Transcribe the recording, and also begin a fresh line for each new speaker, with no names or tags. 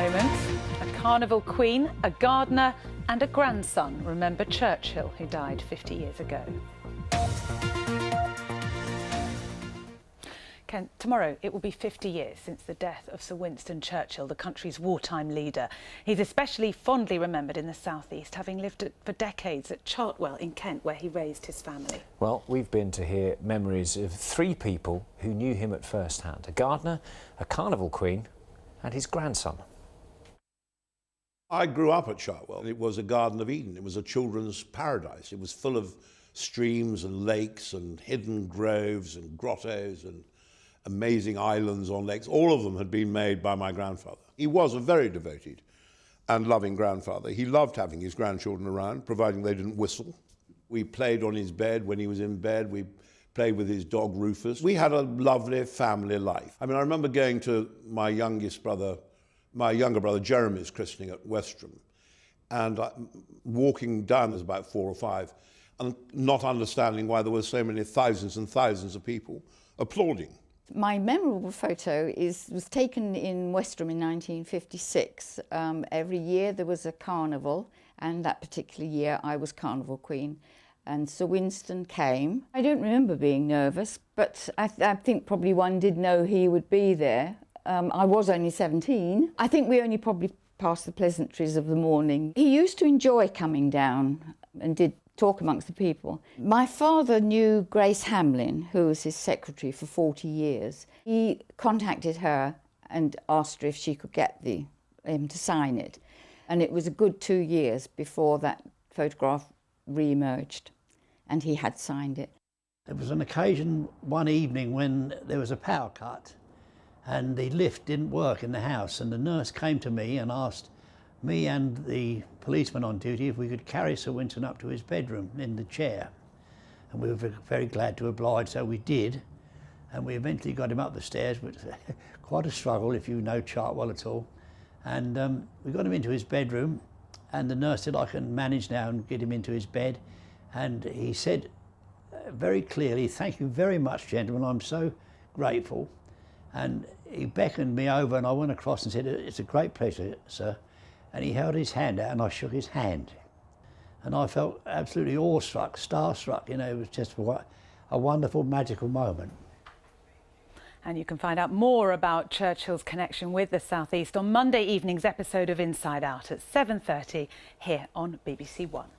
moment. A carnival queen, a gardener and a grandson remember Churchill, who died 50 years ago. Ken, tomorrow it will be 50 years since the death of Sir Winston Churchill, the country's wartime leader. He's especially fondly remembered in the South East, having lived for decades at Chartwell in Kent, where he raised his family.
Well, we've been to hear memories of three people who knew him at first hand: a gardener, a carnival queen and his grandson.
I grew up at Chartwell. It was a Garden of Eden. It was a children's paradise. It was full of streams and lakes and hidden groves and grottos and amazing islands on lakes. All of them had been made by my grandfather. He was a very devoted and loving grandfather. He loved having his grandchildren around, providing they didn't whistle. We played on his bed when he was in bed. We played with his dog Rufus. We had a lovely family life. I mean, I remember going to my younger brother Jeremy's christening at Westerham, and walking down, there's about 4 or 5, and not understanding why there were so many thousands and thousands of people applauding.
My memorable photo was taken in Westerham in 1956. Every year there was a carnival, and that particular year I was carnival queen, and Sir Winston came. I don't remember being nervous, but I think probably one did know he would be there. I was only 17. I think we only probably passed the pleasantries of the morning. He used to enjoy coming down and did talk amongst the people. My father knew Grace Hamlin, who was his secretary for 40 years. He contacted her and asked her if she could get him to sign it. And it was a good 2 years before that photograph re-emerged, and he had signed it.
There was an occasion one evening when there was a power cut and the lift didn't work in the house, and the nurse came to me and asked me and the policeman on duty if we could carry Sir Winston up to his bedroom in the chair. And we were very glad to oblige, so we did. And we eventually got him up the stairs, but quite a struggle if you know Chartwell at all. And we got him into his bedroom, and the nurse said, I can manage now and get him into his bed. And he said very clearly, thank you very much, gentlemen, I'm so grateful. And he beckoned me over, and I went across and said, it's a great pleasure, sir. And he held his hand out and I shook his hand. And I felt absolutely awestruck, starstruck, you know, it was just a wonderful, magical moment.
And you can find out more about Churchill's connection with the South East on Monday evening's episode of Inside Out at 7:30 here on BBC One.